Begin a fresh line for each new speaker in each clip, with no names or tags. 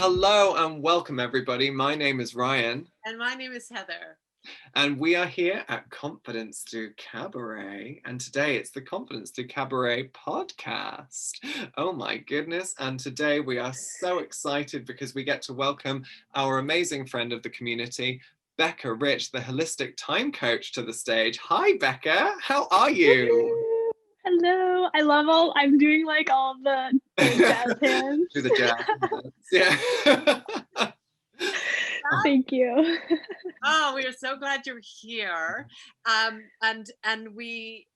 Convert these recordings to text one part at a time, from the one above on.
Hello and welcome everybody. My name is Ryan.
And my name is Heather.
And we are here at Confidence Through Cabaret. And today it's the Confidence Through Cabaret podcast. Oh my goodness. And today we are so excited because we get to welcome our amazing friend of the community, Becca Rich, the holistic time coach, to the stage. Hi, Becca. How are you?
Hello. I'm doing like all the jazz hands.
Do the jazz. Yeah.
Thank you.
Oh, we are so glad you're here. And we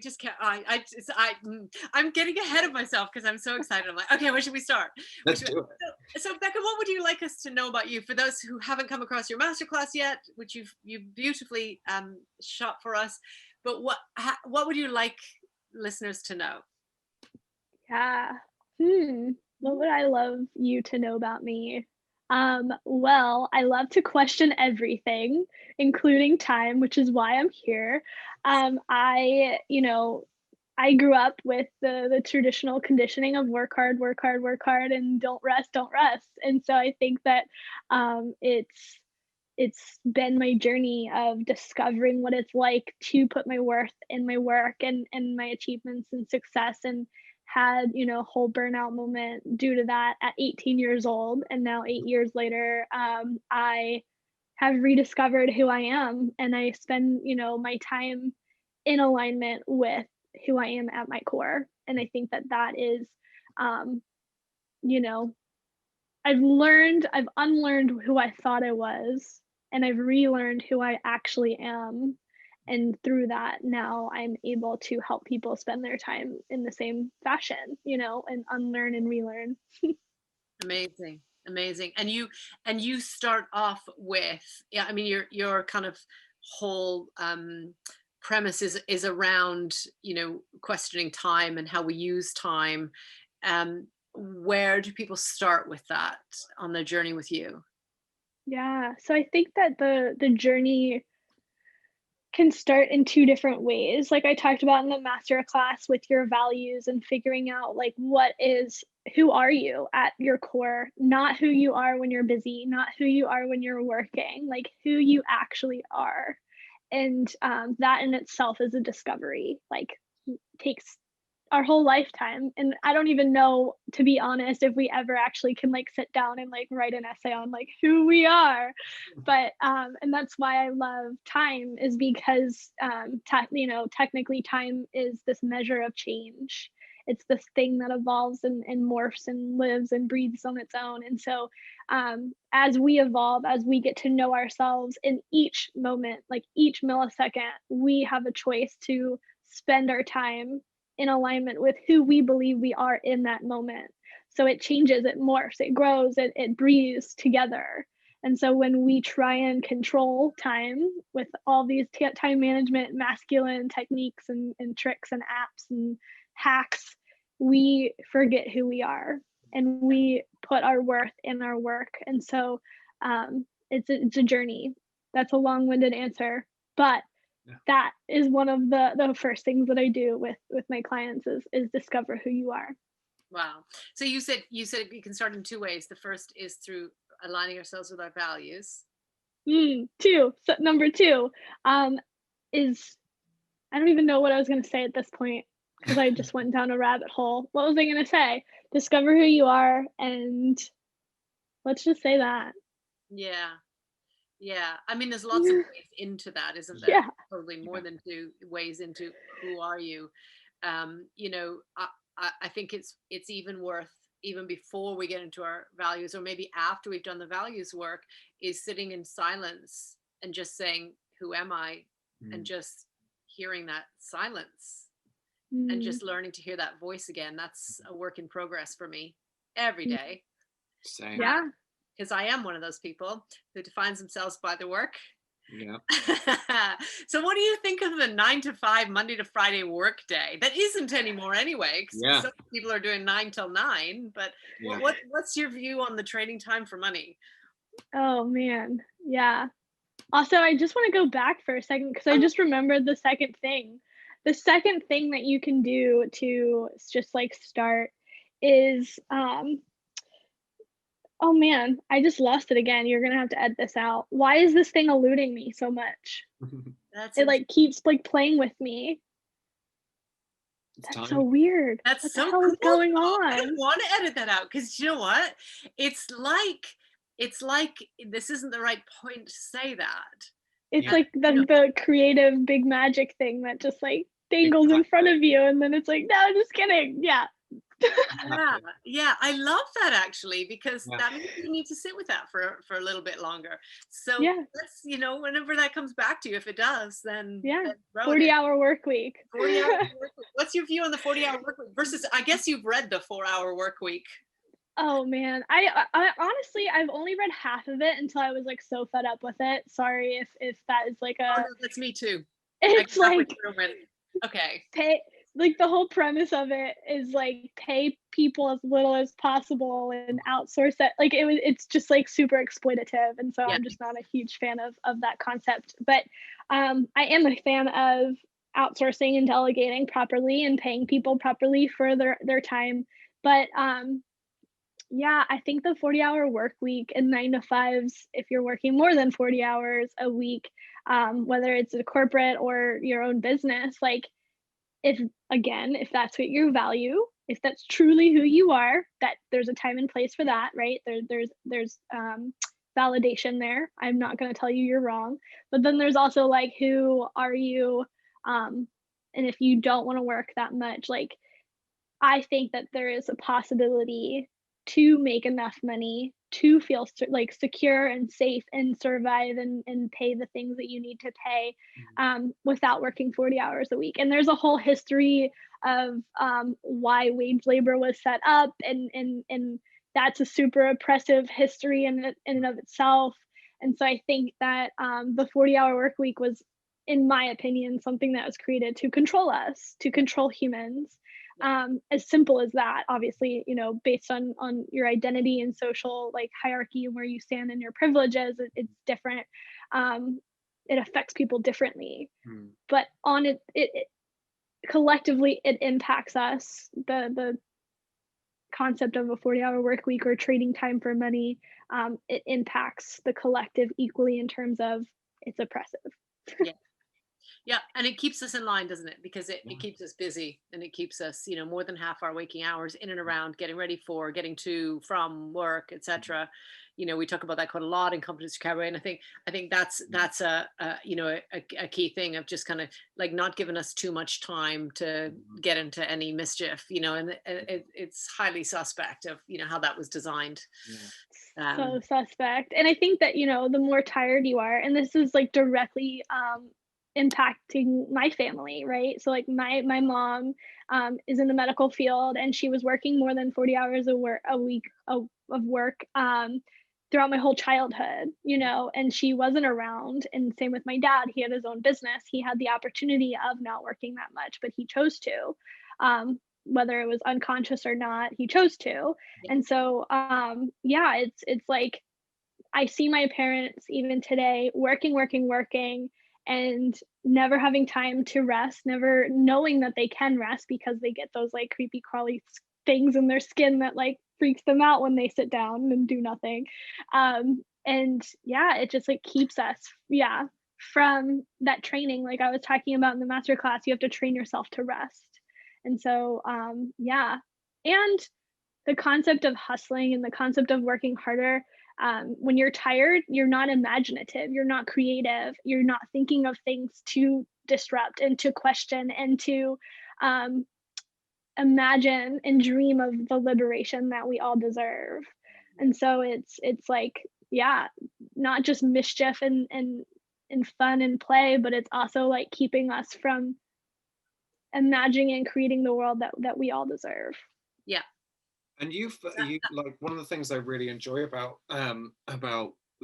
just can't. I'm getting ahead of myself because I'm so excited. I'm like, okay, where should we start?
Let's do it.
So Becca, what would you like us to know about you for those who haven't come across your masterclass yet, which you beautifully shot for us? But what would you like listeners to know?
Yeah. What would I love you to know about me? Well, I love to question everything, including time, which is why I'm here. I grew up with the traditional conditioning of work hard, work hard, work hard, and don't rest, don't rest. And so I think that it's been my journey of discovering what it's like to put my worth in my work and my achievements and success, and had whole burnout moment due to that at 18 years old. And now 8 years later, I have rediscovered who I am, and I spend my time in alignment with who I am at my core. And I think that that is um you know I've unlearned who I thought I was, and I've relearned who I actually am. And through that, now I'm able to help people spend their time in the same fashion, and unlearn and relearn.
Amazing, amazing. And you start off with, yeah, I mean your kind of whole premise is around, questioning time and how we use time. Where do people start with that on their journey with you?
Yeah. So I think that the journey can start in two different ways. Like I talked about in the master class, with your values and figuring out like who are you at your core, not who you are when you're busy, not who you are when you're working, like who you actually are. And that in itself is a discovery, like takes our whole lifetime. And I don't even know, to be honest, if we ever actually can like sit down and like write an essay on like who we are. But and that's why I love time, is because technically time is this measure of change. It's this thing that evolves and morphs and lives and breathes on its own. And so as we evolve, as we get to know ourselves in each moment, like each millisecond, we have a choice to spend our time in alignment with who we believe we are in that moment. So it changes, it morphs, it grows, it breathes together. And so when we try and control time with all these time management masculine techniques and tricks and apps and hacks, we forget who we are, and we put our worth in our work. And so it's a journey. That's a long-winded answer, but that is one of the first things that I do with my clients is discover who you are.
Wow. So you said we can start in two ways. The first is through aligning ourselves with our values.
Two. So number two is, I don't even know what I was going to say at this point, because I just went down a rabbit hole. What was I going to say? Discover who you are, and let's just say that.
Yeah. Yeah. I mean, there's lots of ways into that, isn't there?
Yeah.
Probably more than two ways into who are you. I think it's even worth, even before we get into our values, or maybe after we've done the values work, is sitting in silence and just saying, who am I? And just hearing that silence and just learning to hear that voice again. That's a work in progress for me every day.
Same.
Yeah.
Because I am one of those people who defines themselves by their work.
Yeah.
So what do you think of the 9 to 5 Monday to Friday work day? That isn't anymore anyway, because some people are doing 9 till 9. But what's your view on the trading time for money?
Oh man. Yeah. Also, I just want to go back for a second, because I just remembered the second thing. The second thing that you can do to just like start is Oh man, I just lost it again. You're gonna have to edit this out. Why is this thing eluding me so much?
That's
It
interesting.
like keeps like playing with me.
It's
That's so
time.
weird.
That's
What the
so
hell
cool
is going
though. I don't
on?
want to edit that out because you know what? It's like this isn't the right point to say that.
It's
Yeah,
like
You know,
the creative big magic thing that just like dangles in front
exactly.
of you, and then it's like, no, just kidding. Yeah.
yeah,
Exactly.
yeah. I love that actually because
Yeah.
that means you need to sit with that for a little bit longer. So
Yeah.
let's, whenever that comes back to you, if it does,
Yeah.
then throw it in.
40-hour work week.
40 hour work week. What's your view on the 40-hour work week versus? I guess you've read the 4-hour work week.
Oh man, I honestly I've only read half of it until I was like so fed up with it. Sorry if that is like
Oh
a
no, that's me too. I got
it's
halfway
like
through and went, okay.
pay like the whole premise of it is like pay people as little as possible and outsource that like it's just like super exploitative, and so
Yeah.
I'm just not a huge fan of that concept. But I am a fan of outsourcing and delegating properly and paying people properly for their time. But yeah, I think the 40-hour work week and 9 to 5s, if you're working more than 40 hours a week, whether it's a corporate or your own business, like if again, if that's what you value, if that's truly who you are, that there's a time and place for that, right? There's validation there. I'm not going to tell you you're wrong, but then there's also like who are you, um, and if you don't want to work that much, like I think that there is a possibility to make enough money to feel like secure and safe and survive and pay the things that you need to pay without working 40 hours a week. And there's a whole history of why wage labor was set up, and that's a super oppressive history in and of itself. And so I think that the 40-hour work week was, in my opinion, something that was created to control us, to control humans, as simple as that. Obviously, based on your identity and social like hierarchy and where you stand and your privileges, it's different. um, it affects people differently,
Mm.
but on it collectively it impacts us. The concept of a 40-hour work week or trading time for money, it impacts the collective equally in terms of it's oppressive.
Yeah. Yeah, and it keeps us in line, doesn't it? Because it,
Yeah.
it keeps us busy and it keeps us, more than half our waking hours in and around getting ready for, getting to, from work, etc. We talk about that quite a lot in Competence Cabaret, and I think that's a key thing of just kind of like not giving us too much time to get into any mischief, and it's highly suspect of how that was designed.
Yeah.
So
Um,
suspect. And I think that, the more tired you are, and this is like directly impacting my family, right? So like my mom is in the medical field, and she was working more than 40 hours a week of work throughout my whole childhood, and she wasn't around. And same with my dad. He had his own business. He had the opportunity of not working that much, but he chose to. Whether it was unconscious or not, he chose to.
yeah,
And so yeah, it's like I see my parents even today working, working, working, and never having time to rest, never knowing that they can rest because they get those like creepy crawly things in their skin that like freaks them out when they sit down and do nothing. And yeah, it just like keeps us, yeah, from that training. Like I was talking about in the master class, you have to train yourself to rest. And so yeah. And the concept of hustling and the concept of working harder, when you're tired, you're not imaginative, you're not creative, you're not thinking of things to disrupt and to question and to um, imagine and dream of the liberation that we all deserve. And so it's like, yeah, not just mischief and fun and play, but it's also like keeping us from imagining and creating the world that we all deserve.
yeah,
And you like one of the things I really enjoy about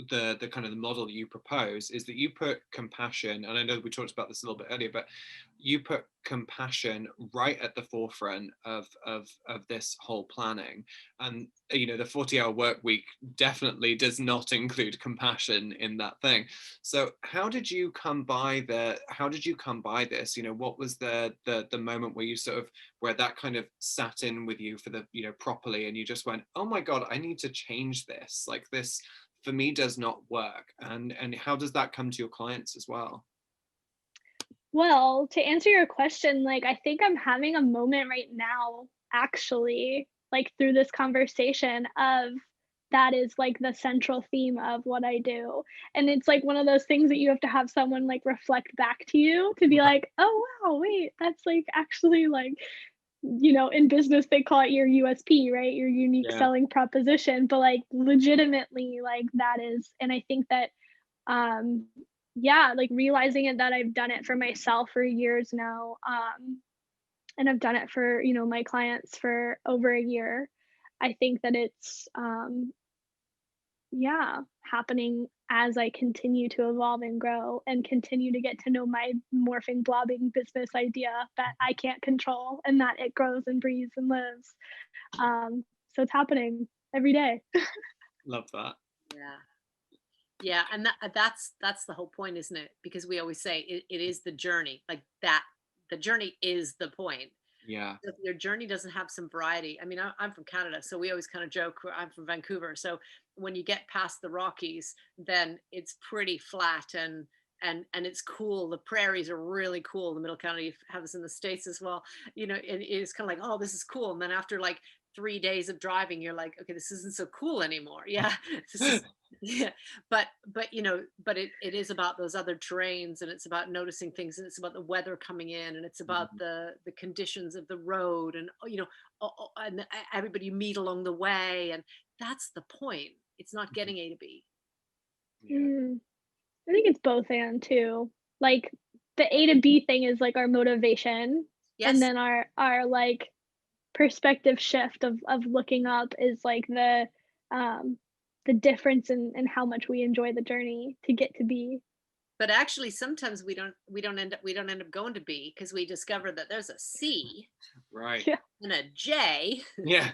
the kind of the model you propose is that you put compassion, and I know we talked about this a little bit earlier, but you put compassion right at the forefront of this whole planning. And you know, the 40-hour work week definitely does not include compassion in that thing. So how did you come by this? You know, what was the moment where you sort of, where that kind of sat in with you for the, you know, properly, and you just went, oh my God, I need to change this, like this for me does not work? And how does that come to your clients as well?
Well, to answer your question, like, I think I'm having a moment right now, actually, like, through this conversation of that is like the central theme of what I do. And it's like one of those things that you have to have someone like reflect back to you to be like, oh, wow, wait, that's like actually like, you know, in business they call it your USP, right? Your unique
Yeah.
selling proposition. But like, legitimately, like, that is, and I think that, um, yeah, like realizing it that I've done it for myself for years now, and I've done it for, you know, my clients for over a year. I think that it's, yeah, happening as I continue to evolve and grow and continue to get to know my morphing, blobbing business idea that I can't control and that it grows and breathes and lives. So it's happening every day.
Love that.
Yeah. Yeah, and that's the whole point, isn't it? Because we always say it is the journey, like that. The journey is the point.
Yeah.
If your journey doesn't have some variety, I mean, I'm from Canada, so we always kind of joke. I'm from Vancouver, so when you get past the Rockies, then it's pretty flat and it's cool. The prairies are really cool. The Middle Canada, you have this in the States as well. You know, and it's kind of like, oh, this is cool. And then after like 3 days of driving, you're like, okay, this isn't so cool anymore. Yeah, this is yeah. But you know, but it is about those other terrains, and it's about noticing things, and it's about the weather coming in, and it's about the conditions of the road, and you know, and everybody you meet along the way, and that's the point. It's not getting A to B.
Yeah.
Mm, I think it's both and too. Like the A to B thing is like our motivation, and
Yes.
then our like perspective shift of looking up is like um the difference in how much we enjoy the journey to get to B.
But actually, sometimes we don't end up going to B because we discover that there's a C
Right.
Yeah.
and a J,
Yeah.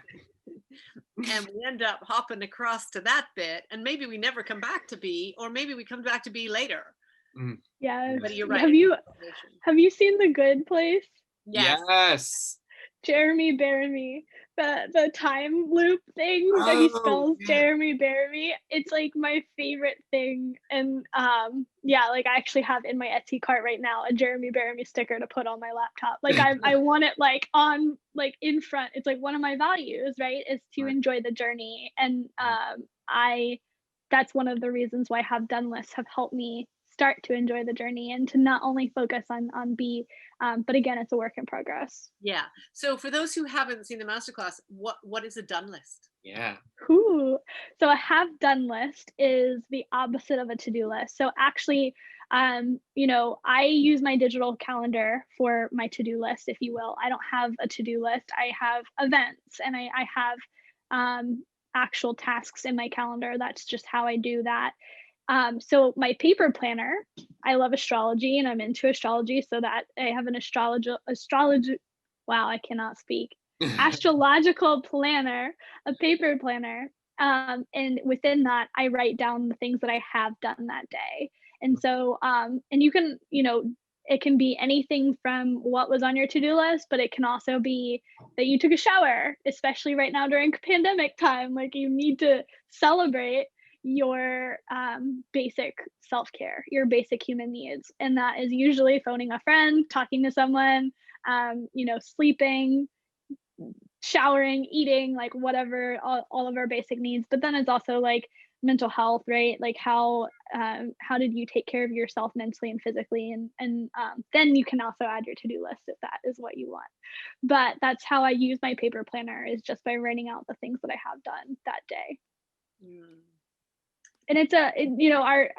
and we end up hopping across to that bit, and maybe we never come back to B, or maybe we come back to B later.
Mm.
Yes.
But you're
Yeah.
right. It's motivation.
Have you seen The Good Place?
Yes.
Yes.
Jeremy Bearimy, the time loop thing that he
Oh,
spells
yeah.
Jeremy Bearimy. It's like my favorite thing, and yeah, like I actually have in my Etsy cart right now a Jeremy Bearimy sticker to put on my laptop. Like I want it like on like in front. It's like one of my values, right? Is to
Right.
enjoy the journey, and I that's one of the reasons why have done lists have helped me start to enjoy the journey and to not only focus on B, but again, it's a work in progress.
Yeah. So for those who haven't seen the masterclass, what is a done list?
Yeah.
Ooh. So a have done list is the opposite of a to-do list. So actually, you know, I use my digital calendar for my to-do list, if you will. I don't have a to-do list. I have events and I have actual tasks in my calendar. That's just how I do that. So my paper planner, I love astrology and I'm into astrology, so that I have an astrology. Wow, I cannot speak. Astrological planner, a paper planner. And within that, I write down the things that I have done that day. And so, and you can, you know, it can be anything from what was on your to-do list, but it can also be that you took a shower, especially right now during pandemic time. Like you need to celebrate your basic self-care, your basic human needs. And that is usually phoning a friend, talking to someone, you know, sleeping, showering, eating, like whatever, all of our basic needs. But then it's also like mental health, right? Like how did you take care of yourself mentally and physically? And then you can also add your to-do list if that is what you want. But that's how I use my paper planner, is just by writing out the things that I have done that day.
Mm.
And you know, our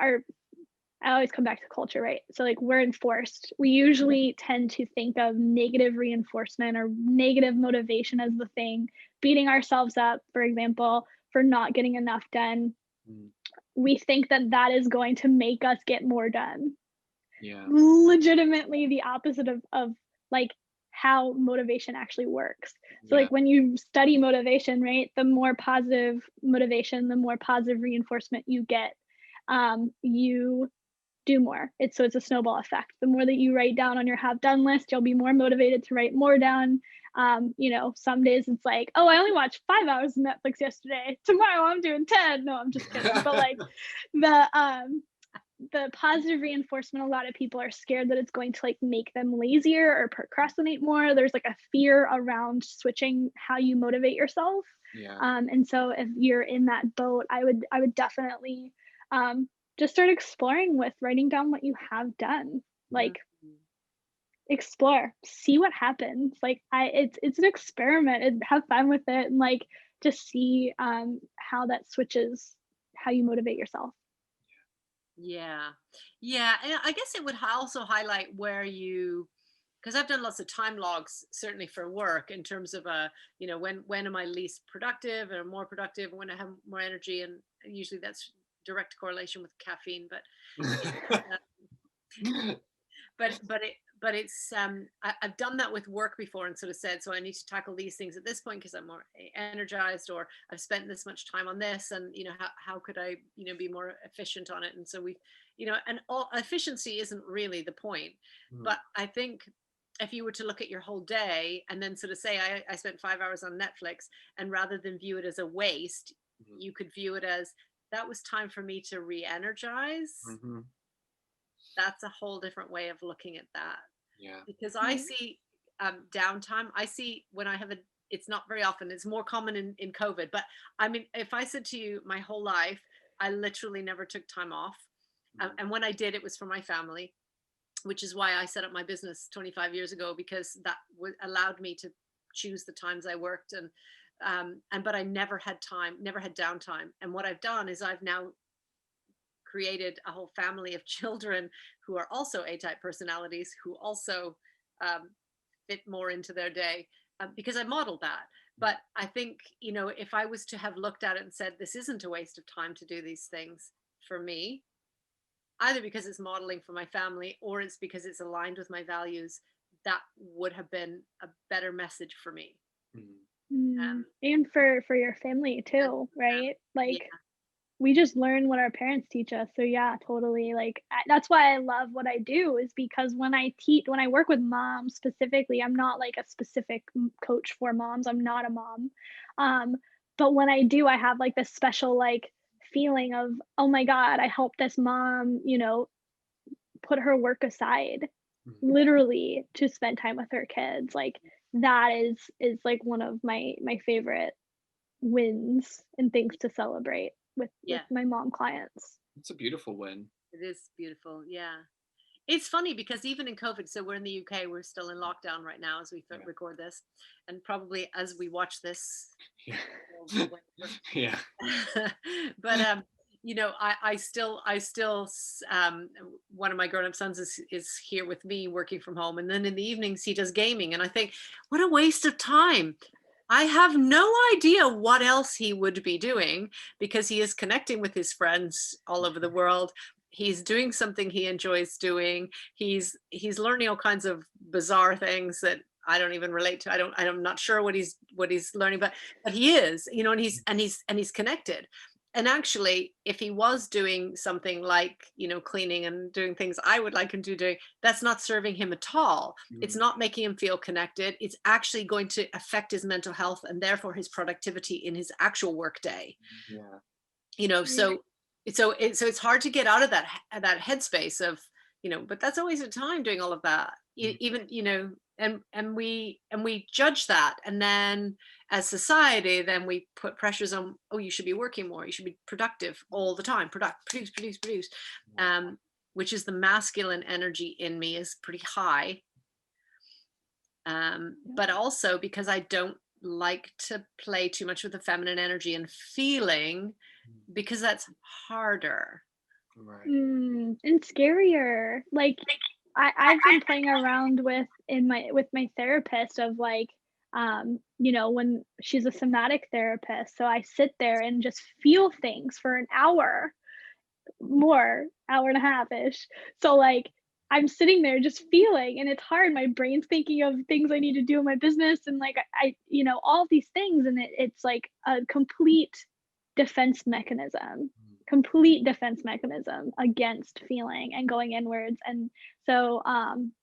I always come back to culture, right? So like we're enforced. We usually tend to think of negative reinforcement or negative motivation as the thing, beating ourselves up, for example, for not getting enough done.
Mm.
we think that that is going to make us get more done.
Yeah.
Legitimately the opposite of like how motivation actually works. So
Yeah.
like when you study motivation, right, the more positive motivation, the more positive reinforcement you get, you do more. It's a snowball effect. The more that you write down on your have done list, you'll be more motivated to write more down. Some days it's like, oh, I only watched 5 hours of Netflix yesterday. Tomorrow I'm doing 10. No, I'm just kidding. But like the positive reinforcement, a lot of people are scared that it's going to like make them lazier or procrastinate more. There's like a fear around switching how you motivate yourself.
Yeah.
And so if you're in that boat, I would definitely just start exploring with writing down what you have done. Like explore, see what happens. Like it's an experiment and have fun with it, and like just see how that switches how you motivate yourself.
Yeah. Yeah. And I guess it would also highlight where you, because I've done lots of time logs, certainly for work, in terms of when am I least productive or more productive, when I have more energy, and usually that's direct correlation with caffeine. But it's I've done that with work before and sort of said, so I need to tackle these things at this point because I'm more energized, or I've spent this much time on this, and how could I be more efficient on it. And so and all efficiency isn't really the point, but I think if you were to look at your whole day and then sort of say I spent 5 hours on Netflix, and rather than view it as a waste, you could view it as that was time for me to re-energize. That's a whole different way of looking at that.
Yeah.
Because I see downtime. I see when I have it's not very often, it's more common in COVID. But I mean, if I said to you my whole life, I literally never took time off. And when I did, it was for my family, which is why I set up my business 25 years ago, because that allowed me to choose the times I worked. But I never had downtime. And what I've done is I've now created a whole family of children who are also A-type personalities, who also fit more into their day, because I modeled that. But I think, if I was to have looked at it and said, this isn't a waste of time to do these things for me, either because it's modeling for my family or it's because it's aligned with my values, that would have been a better message for me.
And for your family too, right? Like
Yeah.
we just learn what our parents teach us. So yeah, totally. Like that's why I love what I do, is because when I work with moms specifically, I'm not like a specific coach for moms. I'm not a mom. But when I do, I have like this special like feeling of, oh my God, I helped this mom, put her work aside literally to spend time with her kids. Like that is like one of my favorite wins and things to celebrate with my mom clients.
It's a beautiful win.
It is beautiful. Yeah. It's funny because even in COVID, so we're in the UK, we're still in lockdown right now as we record this, and probably as we watch this.
Yeah.
But I still one of my grown-up sons is here with me working from home, and then in the evenings he does gaming, and I think, what a waste of time. I have no idea what else he would be doing, because he is connecting with his friends all over the world. He's doing something he enjoys doing. He's learning all kinds of bizarre things that I don't even relate to. I'm not sure what he's learning, but he is, and he's connected. And actually, if he was doing something like, cleaning and doing things I would like him to do, that's not serving him at all. It's not making him feel connected. It's actually going to affect his mental health and therefore his productivity in his actual work day.
Yeah.
So it's hard to get out of that headspace of, but that's a waste of time doing all of that. Even, and we judge that. And then as society, then we put pressures on, oh, you should be working more, you should be productive all the time, produce, which is the masculine energy in me is pretty high. But also because I don't like to play too much with the feminine energy and feeling, because that's harder.
Right.
And scarier. Like I've been playing around with my therapist of like, when she's a somatic therapist, so I sit there and just feel things for an hour, more, hour and a half-ish. So like I'm sitting there just feeling, and it's hard. My brain's thinking of things I need to do in my business, and like all these things, and it's like a defense mechanism complete defense mechanism against feeling and going inwards. And so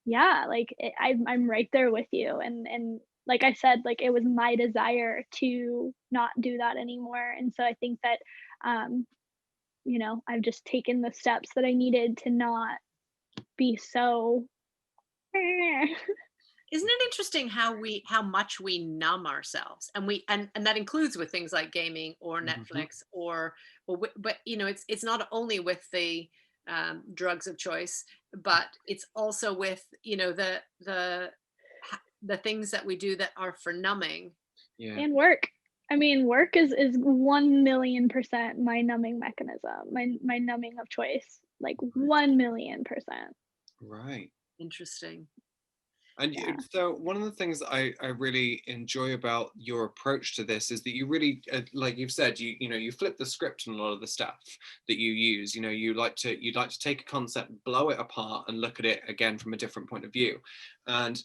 yeah, like I'm right there with you. And like I said, like it was my desire to not do that anymore. And so I think that um I've just taken the steps that I needed to not be so
Isn't it interesting how much we numb ourselves, and and that includes with things like gaming or
Mhm.
Netflix but it's not only with the drugs of choice, but it's also with the things that we do that are for numbing.
Yeah,
and work. I mean, work is 1,000,000% my numbing mechanism, my numbing of choice, like 1,000,000%.
right.
Interesting.
And
Yeah.
so one of the things I really enjoy about your approach to this is that you really, like you've said, you flip the script on a lot of the stuff that you use. You'd like to take a concept, blow it apart, and look at it again from a different point of view. And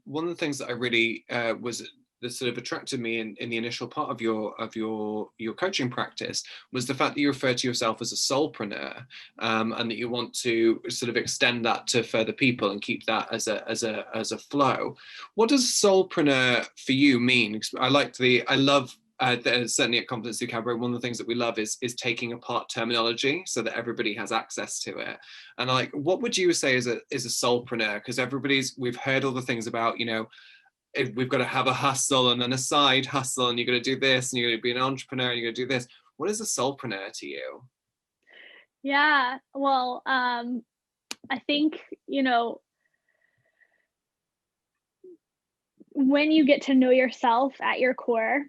one of the things that I really was that sort of attracted me in the initial part of your coaching practice was the fact that you refer to yourself as a soulpreneur, and that you want to sort of extend that to further people and keep that as a flow. What does soulpreneur for you mean? I love certainly at Confidence Through Cabaret, one of the things that we love is taking apart terminology so that everybody has access to it. And like, what would you say is a soulpreneur? Because we've heard all the things about, we've got to have a hustle and then a side hustle, and you're going to do this, and you're going to be an entrepreneur, and you're going to do this. What is a soulpreneur to you?
Yeah. Well, I think, when you get to know yourself at your core,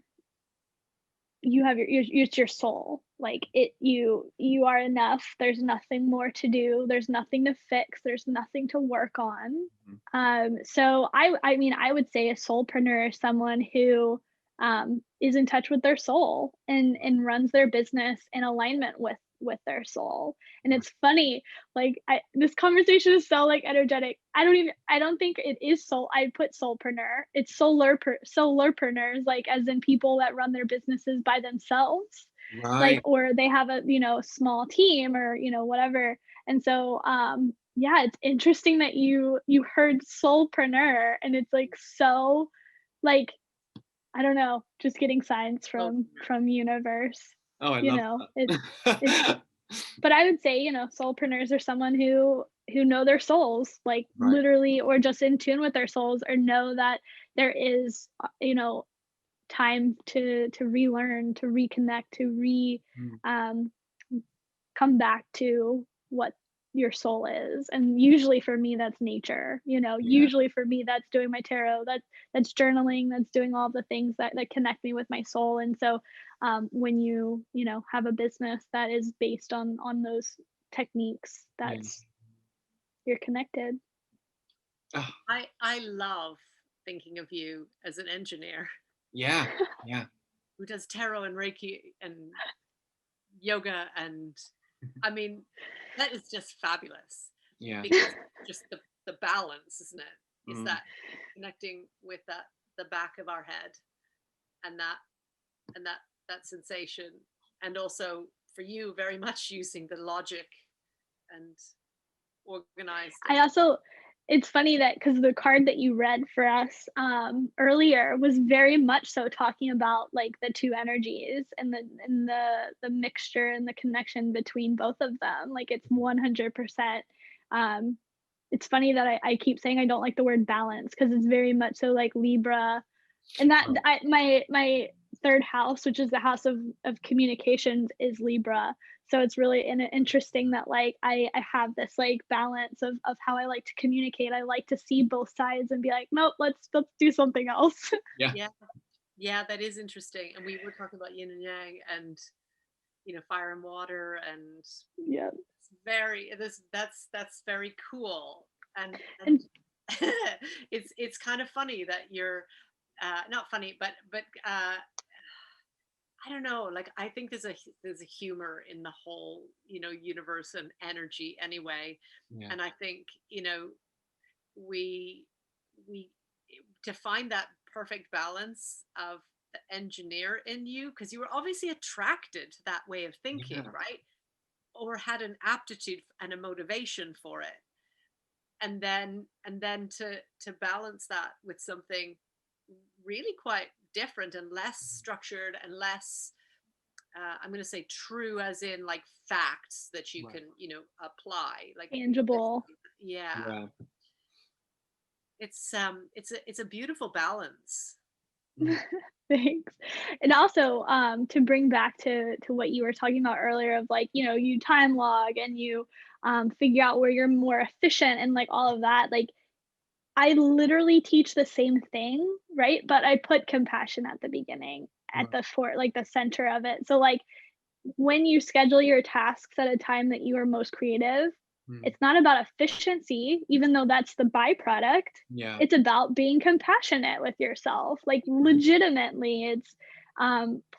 you have it's your soul. Like you are enough. There's nothing more to do. There's nothing to fix. There's nothing to work on. So I mean, I would say a soulpreneur is someone who is in touch with their soul and runs their business in alignment with their soul. And it's funny, like this conversation is so like energetic. I don't think it is soul. I put soulpreneur. It's solarpreneurs, like as in people that run their businesses by themselves, like,
Right.
or they have a small team, or whatever. And so yeah, it's interesting that you heard soulpreneur, and it's like so like I don't know, just getting signs
So
from universe.
Oh, I love
It's
that.
but I would say, soulpreneurs are someone who know their souls, like
Right.
literally, or just in tune with their souls, or know that there is, time to relearn, to reconnect, to
Mm.
um, come back to what your soul is. And usually for me that's nature.
Yeah.
Usually for me that's doing my tarot, that's journaling, that's doing all the things that connect me with my soul. And so when you have a business that is based on those techniques,
Yeah.
that's you're connected.
Ah,
I love thinking of you as an engineer
yeah. Yeah.
who does tarot and Reiki and yoga, and I mean that is just fabulous,
Yeah.
because just the balance, isn't it? Is
Mm.
that connecting with the back of our head, and that sensation, and also for you very much using the logic and organized
I also It's funny that because the card that you read for us earlier was very much so talking about like the two energies and the mixture and the connection between both of them. Like it's 100%. Um, it's funny that I keep saying I don't like the word balance because it's very much so like Libra, and that
Oh,
my third house, which is the house of communications, is Libra. So it's really interesting that like I have this like balance of how I like to communicate. I like to see both sides and be like, nope, let's do something else.
yeah.
yeah. Yeah, that is interesting. And we were talking about yin and yang, and fire and water, and
Yeah.
that's very cool. And
And
it's kind of funny that you're not funny, but I don't know, like I think there's a humor in the whole, universe and energy anyway.
Yeah.
And I think, we we to find that perfect balance of the engineer in you, because you were obviously attracted to that way of thinking,
Yeah.
right? Or had an aptitude and a motivation for it. And then to balance that with something really quite different and less structured and less I'm going to say true, as in like facts that you
Right.
can apply, like
Tangible.
yeah.
Yeah.
It's a beautiful balance.
Mm.
Thanks. And also, to bring back to what you were talking about earlier of like, you time log and you figure out where you're more efficient and like all of that. Like I literally teach the same thing, right? But I put compassion at the beginning, at
Right.
like the center of it. So like when you schedule your tasks at a time that you are most creative,
Mm.
it's not about efficiency, even though that's the byproduct.
Yeah.
It's about being compassionate with yourself. Like legitimately, it's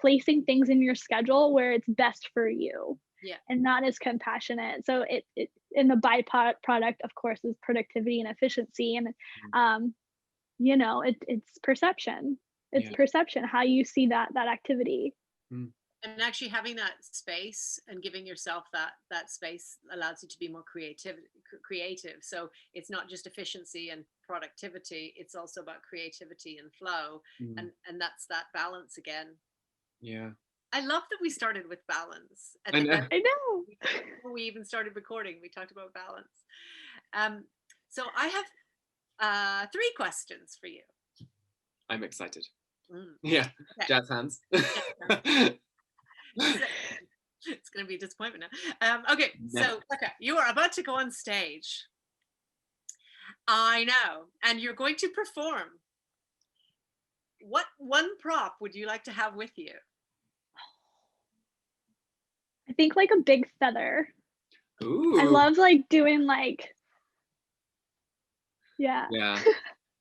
placing things in your schedule where it's best for you
Yeah.
and not as compassionate. So it in the byproduct, of course, is productivity and efficiency. And um, it's perception. It's
Yeah.
perception, how you see that activity.
Mm.
And actually having that space and giving yourself that space allows you to be more creative. So it's not just efficiency and productivity, it's also about creativity and flow.
Mm.
And that's that balance again.
Yeah.
I love that we started with balance at
I
the
know.
very
I know.
before we even started recording. We talked about balance. So I have 3 questions for you.
I'm excited.
Mm,
Yeah.
okay.
Jazz hands.
It's going to be a disappointment now. Okay,
Never.
so Becca, you are about to go on stage. I know, and you're going to perform. What one prop would you like to have with you?
I think like a big feather.
Ooh.
I love like doing like, yeah,
Yeah.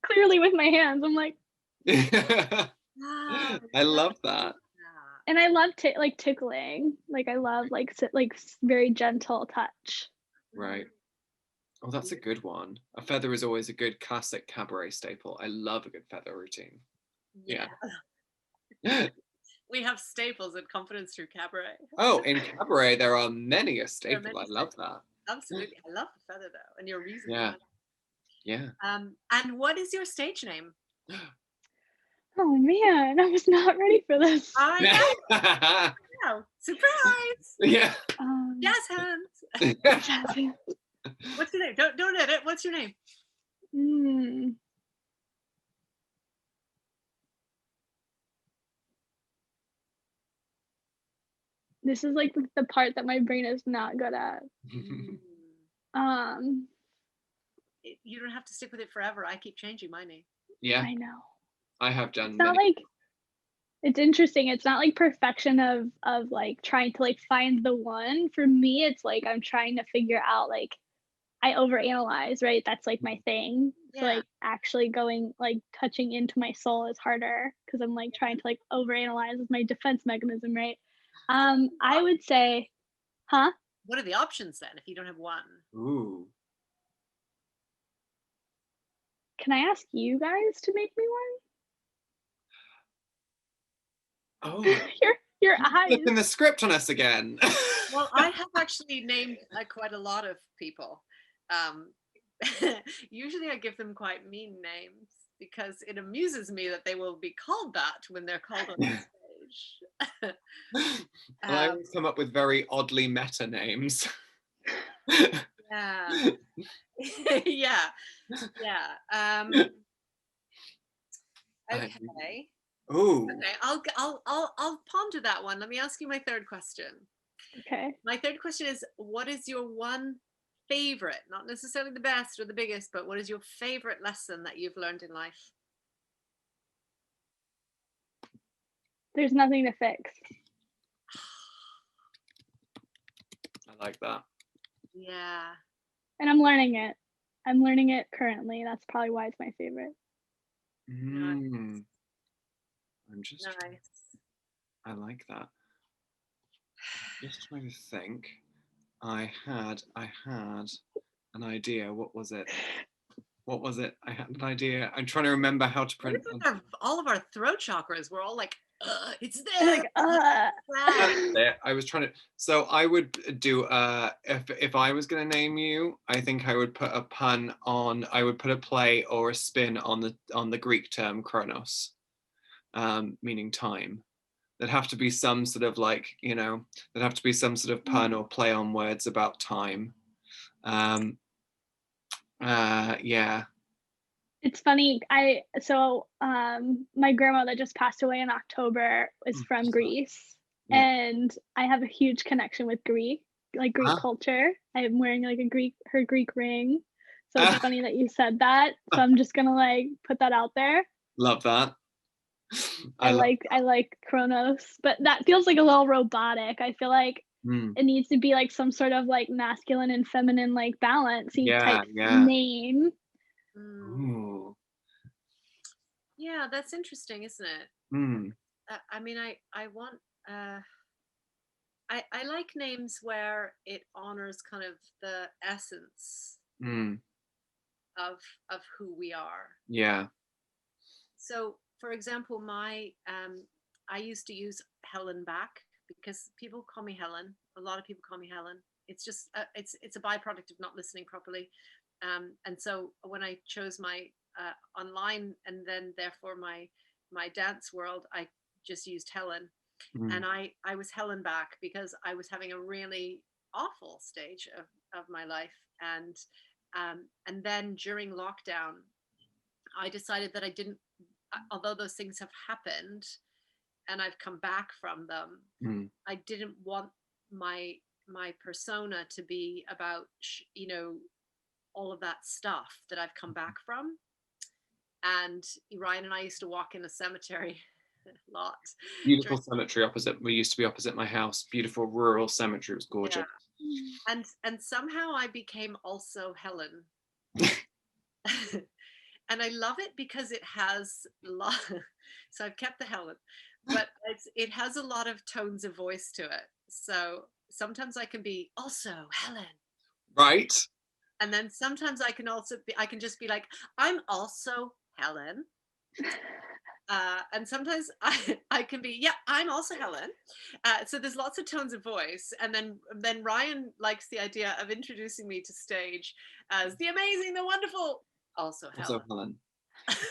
clearly with my hands. I'm like,
Ah,
I love that.
and I love like tickling. Like I love like very gentle touch.
Right. Oh, that's a good one. A feather is always a good classic cabaret staple. I love a good feather routine.
Yeah. We have staples at Confidence Through Cabaret.
Oh, in cabaret there are many a
There are
staple.
many
I love
staples.
that.
Absolutely. I love the feather though, and your reason.
Yeah. Yeah.
And what is your stage name?
Oh man, I was not ready for this.
I know. Surprise!
Yeah.
Jazz hands.
Jazzy.
What's your name? Don't edit. What's your name?
This is like the part that my brain is not good at.
You don't have to stick with it forever. I keep changing my name.
Yeah.
I know.
I have done
It's not
many.
like, it's interesting. It's not like perfection of like trying to like find the one. For me, it's like I'm trying to figure out like I overanalyze, right? That's like my thing. So
Yeah.
like actually going like touching into my soul is harder because I'm like trying to like overanalyze as my defense mechanism, right? I would say, huh?
What are the options then if you don't have one?
Ooh.
Can I ask you guys to make me one?
Oh.
Your eyes.
Flipping the script on us again.
Well, I have actually named quite a lot of people. Usually I give them quite mean names because it amuses me that they will be called that when they're called on stage.
I always come up with very oddly meta names.
Yeah. Yeah. Yeah. Okay.
Ooh.
Okay. I'll ponder that one. Let me ask you my third question.
Okay.
My third question is, what is your one favorite, not necessarily the best or the biggest, but what is your favorite lesson that you've learned in life?
There's nothing to fix.
I like that.
Yeah.
And I'm learning it. I'm learning it currently. That's probably why it's my favorite.
I'm just
Nice.
I like that. Just trying to think. I had an idea. What was it? I had an idea. I'm trying to remember how to print.
All of our throat chakras were all like, it's
I'm
there.
like,
That's it. I was trying to. So I would do. If I was going to name you, I think I would put a pun on. I would put a play or a spin on the Greek term chronos, meaning time. There'd have to be some sort of like, there'd have to be some sort of pun or play on words about time. Yeah.
It's funny. My grandmother just passed away in October, is from Greece.
Yeah.
And I have a huge connection with Greek culture. I'm wearing like her Greek ring. So it's funny that you said that. So I'm just gonna like put that out there.
Love that.
I like Kronos, but that feels like a little robotic. I feel like it needs to be like some sort of like masculine and feminine like balancey type name.
Ooh.
Yeah, that's interesting, isn't it? I mean, I want I like names where it honors kind of the essence of who we are.
Yeah.
So, for example, I used to use Helen back because people call me Helen. A lot of people call me Helen. It's just it's a byproduct of not listening properly. And so when I chose my online and then therefore my dance world, I just used Helen. And I was Helen back because I was having a really awful stage of my life. And then during lockdown, I decided that I didn't, although those things have happened and I've come back from them, I didn't want my persona to be about, all of that stuff that I've come back from. And Ryan and I used to walk in a cemetery a lot.
Beautiful cemetery we used to be opposite my house. Beautiful rural cemetery. It was gorgeous.
Yeah. And somehow I became also Helen. And I love it because it has a lot. So I've kept the Helen, but it has a lot of tones of voice to it. So sometimes I can be also Helen.
Right.
And then sometimes I can just be like, I'm also Helen. And sometimes I can be, yeah, I'm also Helen. So there's lots of tones of voice. And then Ryan likes the idea of introducing me to stage as the amazing, the wonderful, also Helen.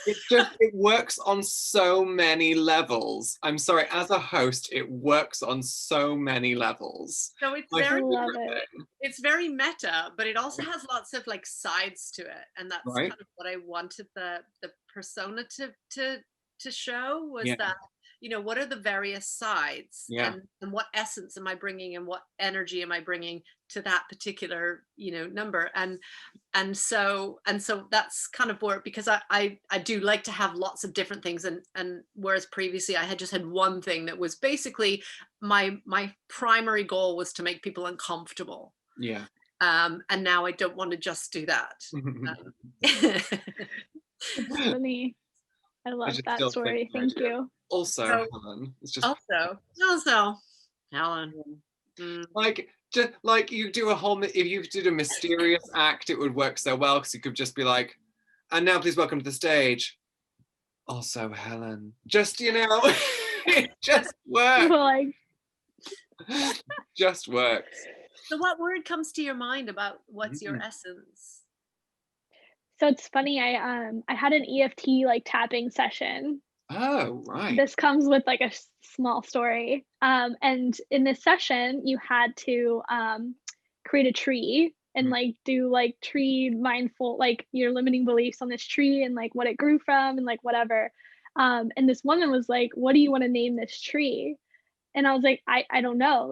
It works on so many levels. I'm sorry, as a host, it works on so many levels.
So it's very meta, but it also has lots of like sides to it. And that's kind of what I wanted the persona to show was that, what are the various sides and what essence am I bringing and what energy am I bringing to that particular, number. And so that's kind of where, because I do like to have lots of different things. And whereas previously I had just had one thing that was basically my primary goal was to make people uncomfortable.
Yeah.
And now I don't want to just do that.
It's funny. I love that story. Thank you.
Also, Helen. It's just
also Helen.
Just like you do if you did a mysterious act, it would work so well because you could just be like, and now please welcome to the stage, also Helen. Just it just works. Just works.
So what word comes to your mind about what's your essence?
So it's funny, I had an EFT like tapping session.
Oh, right.
This comes with like a small story. And in this session, you had to create a tree and like do like tree mindful, like your limiting beliefs on this tree and like what it grew from and like whatever. And this woman was like, "What do you want to name this tree?" And I was like, I don't know.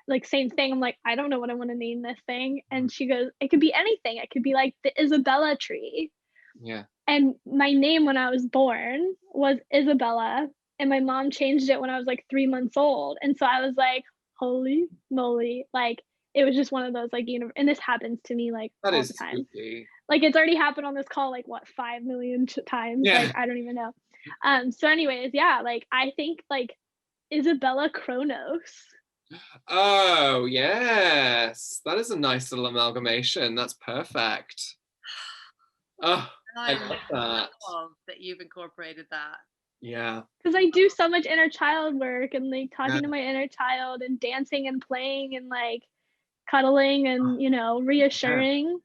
Like same thing. I'm like, I don't know what I want to name this thing. And she goes, it could be anything. It could be like the Isabella tree.
Yeah.
And my name when I was born was Isabella. And my mom changed it when I was like 3 months old. And so I was like, holy moly. Like, it was just one of those like, and this happens to me like all the time.
Spooky.
Like it's already happened on this call, like what, 5 million times?
Yeah.
Like, I don't even know. So anyways, yeah, like I think like Isabella Kronos.
Oh, yes. That is a nice little amalgamation. That's perfect. Oh, I
I'm
love that.
love that you've incorporated that.
Yeah.
Because I do so much inner child work and like talking
Yeah.
to my inner child and dancing and playing and like cuddling and, you know, reassuring.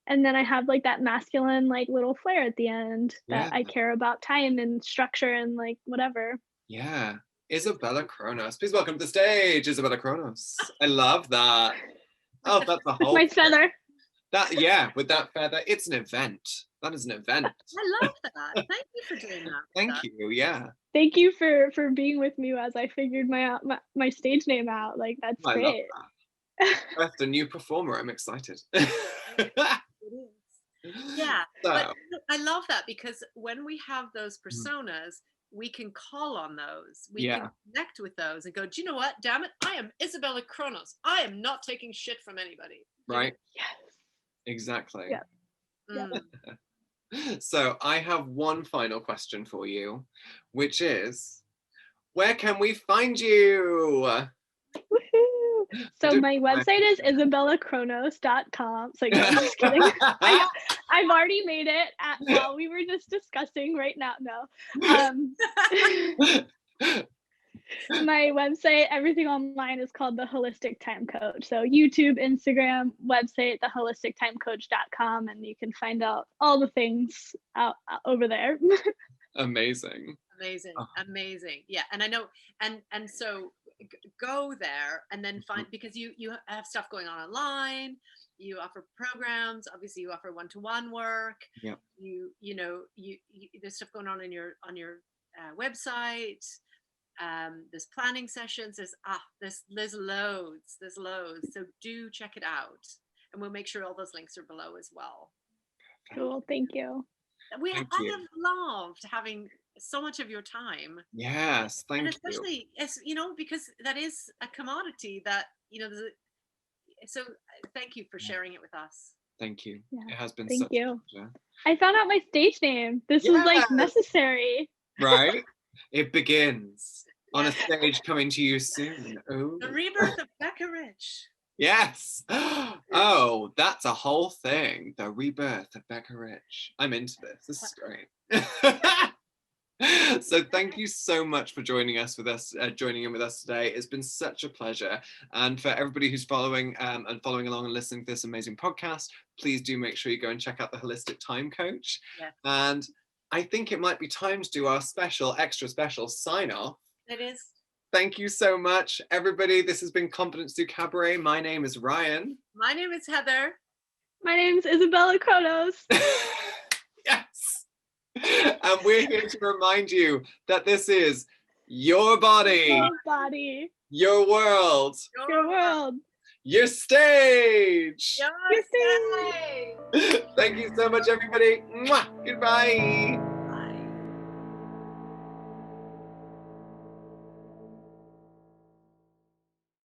And then I have like that masculine like little flair at the end that
Yeah.
I care about time and structure and like whatever.
Yeah. Isabella Kronos. Please welcome to the stage, Isabella Kronos. I love that. Oh, that's a
With
whole
my feather.
that, yeah, with that feather. It's an event. That is an event.
I love that. Thank you for doing that.
Thank you. Yeah.
Thank you for being with me as I figured my stage name out. Like that's
I love
great.
that. Birthed a new performer. I'm excited.
It is. Yeah, but
So,
I love that because when we have those personas, we can call on those. We
yeah,
can connect with those and go, do you know what? Damn it, I am Isabella Kronos. I am not taking shit from anybody.
right.
Yes.
Exactly.
Yeah. Yep.
So I have one final question for you, which is, where can we find you?
Woohoo! So my website is isabellakronos.com. So no, I'm just kidding. I've already made it while we were just discussing right now. No. My website, everything online is called The Holistic Time Coach. So YouTube, Instagram, website, theholistictimecoach.com, and you can find out all the things out over there.
Amazing.
Amazing. Yeah, and I know, and so go there and then find, because you have stuff going on online. You offer programs. Obviously, you offer one-to-one work.
Yeah.
You know there's stuff going on your website. There's planning sessions. There's loads. So do check it out, and we'll make sure all those links are below as well.
Cool. Thank you.
Thank
I
you.
have loved having so much of your time.
Yes, thank
And
you.
especially as you know, because that is a commodity that so thank you for sharing it with us.
Thank you.
Yeah,
It has been
thank
such
you.
a pleasure.
I found out my stage name. This was like
Yes!
necessary.
Right? It begins on a
Yes.
stage coming to you soon. Oh.
The rebirth of Becca Rich.
Yes. Oh, that's a whole thing. The rebirth of Becca Rich. I'm into this. This is great. So thank you so much for joining in with us today. It's been such a pleasure. And for everybody who's following along and listening to this amazing podcast, please do make sure you go and check out the Holistic Time Coach.
Yeah.
And I think it might be time to do our extra special sign off.
It is.
Thank you so much, everybody. This has been Confidence Through Cabaret. My name is Ryan.
My name is Heather.
My name's Isabella Kronos.
Yes. And we're here to remind you that this is your body,
Your body,
your world,
your world,
your stage.
Your stage.
Thank you so much, everybody. Mwah. Goodbye.